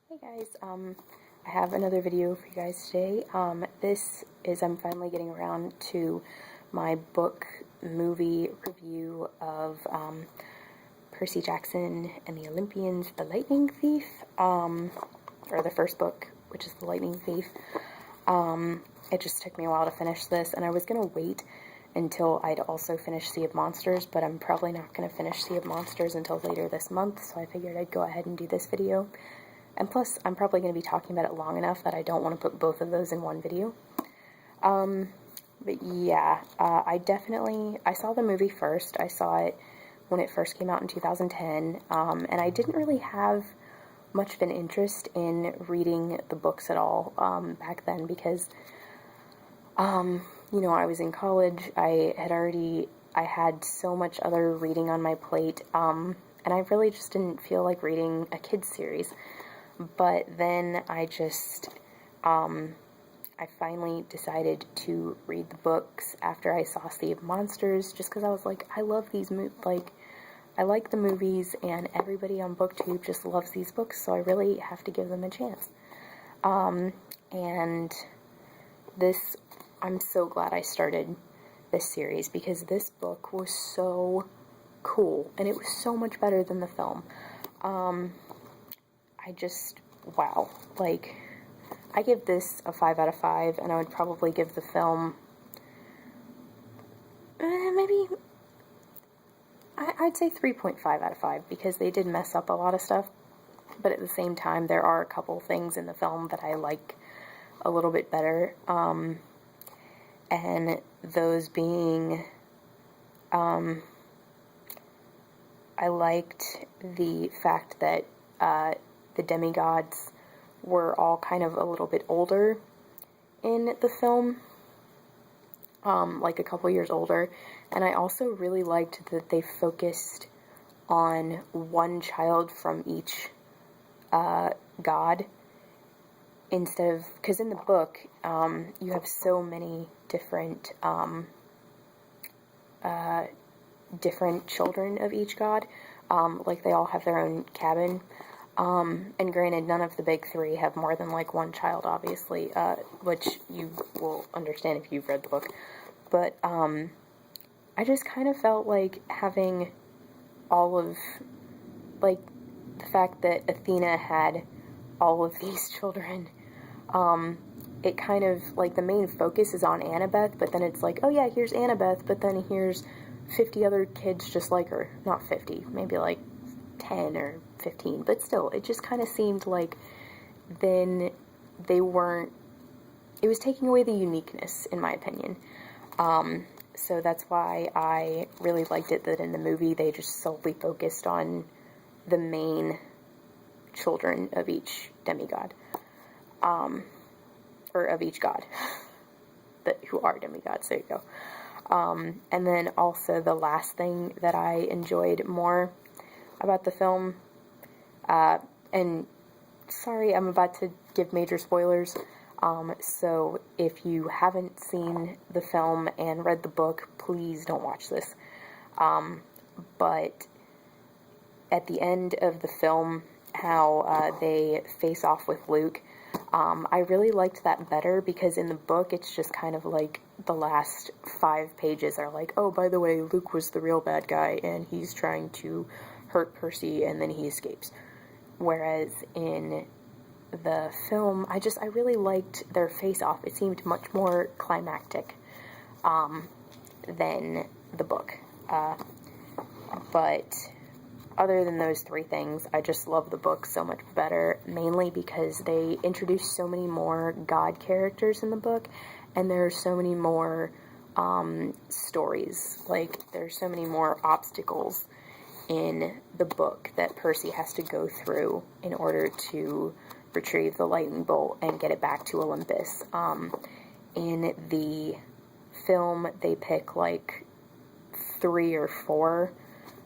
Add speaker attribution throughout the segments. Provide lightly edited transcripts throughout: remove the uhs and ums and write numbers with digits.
Speaker 1: Hey guys, I have another video for you guys today. I'm finally getting around to my book movie review of Percy Jackson and the Olympians, The Lightning Thief, or the first book, which is The Lightning Thief. It just took me a while to finish this, and I was going to wait until I'd also finished Sea of Monsters, but I'm probably not going to finish Sea of Monsters until later this month, so I figured I'd go ahead and do this video. And plus, I'm probably going to be talking about it long enough that I don't want to put both of those in one video. But yeah, I saw the movie first. I saw it when it first came out in 2010, and I didn't really have much of an interest in reading the books at all back then because, I was in college. I had so much other reading on my plate, and I really just didn't feel like reading a kid's series. But then I finally decided to read the books after I saw Sea of Monsters, just because I was like, I love these I like the movies, and everybody on BookTube just loves these books, so I really have to give them a chance. And I'm so glad I started this series, because this book was so cool, and it was so much better than the film. Wow. I give this a 5 out of 5, and I would probably give the film, I'd say 3.5 out of 5, because they did mess up a lot of stuff, but at the same time, there are a couple things in the film that I like a little bit better, and those being, I liked the fact that, the demigods were all kind of a little bit older in the film, like a couple years older, and I also really liked that they focused on one child from each god, instead of, because in the book, you have so many different children of each god, like they all have their own cabin. And granted, none of the big three have more than, one child, obviously, which you will understand if you've read the book. But, I just kind of felt like having all of, the fact that Athena had all of these children, it kind of, the main focus is on Annabeth, but then it's like, oh yeah, here's Annabeth, but then here's 50 other kids just like her. Not 50, maybe 10 or 15, but still, it just kind of seemed like then it was taking away the uniqueness, in my opinion. So that's why I really liked it that in the movie they just solely focused on the main children of each demigod, or of each god, who are demigods, there you go. And then also the last thing that I enjoyed more about the film, and sorry, I'm about to give major spoilers, so if you haven't seen the film and read the book, please don't watch this, but at the end of the film, how they face off with Luke, I really liked that better, because in the book, it's just kind of the last 5 pages are oh, by the way, Luke was the real bad guy, and he's trying to hurt Percy, and then he escapes. Whereas in the film, I really liked their face-off. It seemed much more climactic than the book. But other than those 3 things, I just love the book so much better, mainly because they introduce so many more god characters in the book, and there are so many more stories. There's so many more obstacles in the book that Percy has to go through in order to retrieve the lightning bolt and get it back to Olympus. In the film, they pick 3 or 4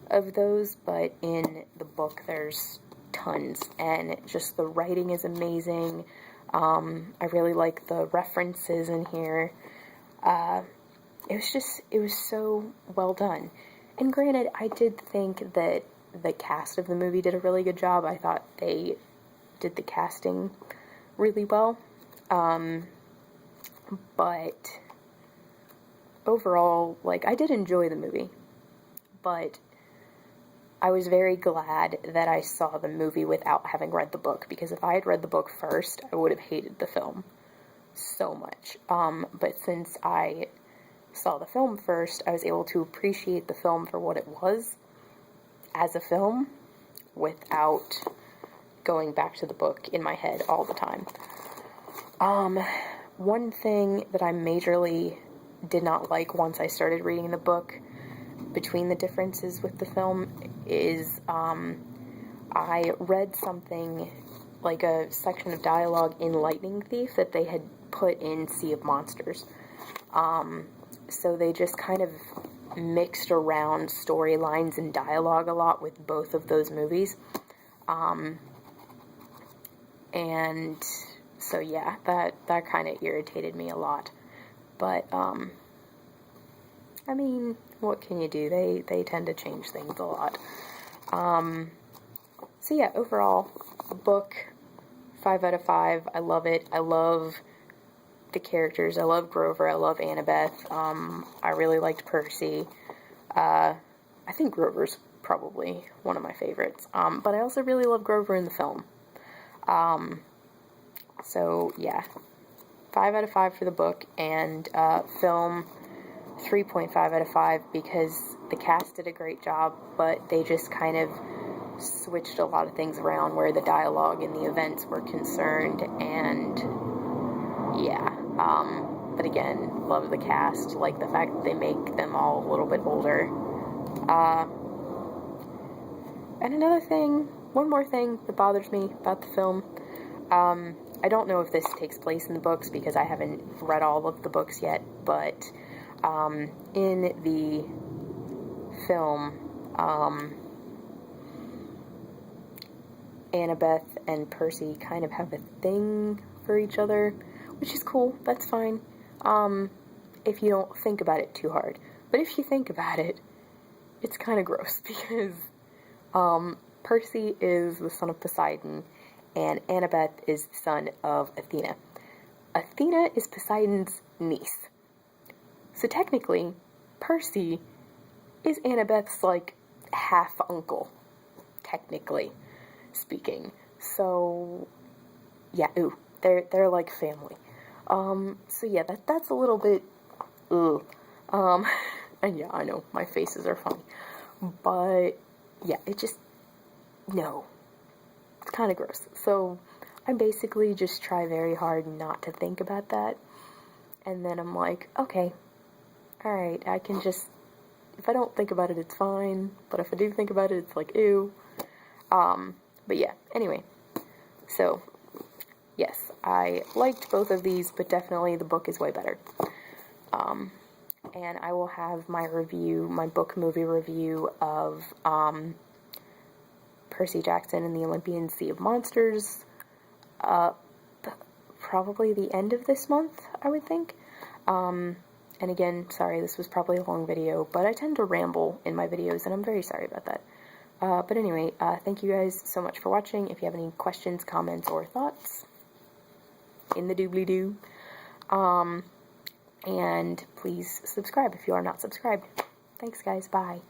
Speaker 1: of those, but in the book there's tons, and just the writing is amazing. I really like the references in here. It was so well done. And granted, I did think that the cast of the movie did a really good job. I thought they did the casting really well. But overall, like, I did enjoy the movie, but I was very glad that I saw the movie without having read the book, because if I had read the book first, I would have hated the film so much. But since I saw the film first, I was able to appreciate the film for what it was as a film without going back to the book in my head all the time. One thing that I majorly did not like once I started reading the book, between the differences with the film, is I read something, like a section of dialogue in Lightning Thief that they had put in Sea of Monsters. So they just kind of mixed around storylines and dialogue a lot with both of those movies. And so yeah, that kind of irritated me a lot. But, I mean, what can you do? They tend to change things a lot. So yeah, overall, book, 5 out of 5. I love it. I love the characters. I love Grover. I love Annabeth. I really liked Percy. I think Grover's probably one of my favorites. But I also really love Grover in the film. So yeah, 5 out of 5 for the book, and film 3.5 out of 5, because the cast did a great job, but they just kind of switched a lot of things around where the dialogue and the events were concerned, and yeah, but again, love the cast, like the fact that they make them all a little bit older. And another thing, one more thing that bothers me about the film, I don't know if this takes place in the books because I haven't read all of the books yet, but in the film, Annabeth and Percy kind of have a thing for each other, which is cool. That's fine, if you don't think about it too hard. But if you think about it, it's kind of gross, because Percy is the son of Poseidon, and Annabeth is the son of Athena. Athena is Poseidon's niece. So technically, Percy is Annabeth's, like, half-uncle, technically speaking. So, yeah, ooh, they're like family. So yeah, that's a little bit, ugh. And yeah, I know, my faces are funny. But, yeah, it just, no. It's kind of gross. So I basically just try very hard not to think about that. And then I'm like, okay, alright, I can just, if I don't think about it, it's fine. But if I do think about it, it's like, ew. But yeah, anyway. So, yes, I liked both of these, but definitely the book is way better. And I will have my review, my book movie review of, Percy Jackson and the Olympian Sea of Monsters, probably the end of this month, I would think. And again, sorry, this was probably a long video, but I tend to ramble in my videos, and I'm very sorry about that. But anyway, thank you guys so much for watching. If you have any questions, comments, or thoughts, in the doobly-doo. And please subscribe if you are not subscribed. Thanks, guys. Bye.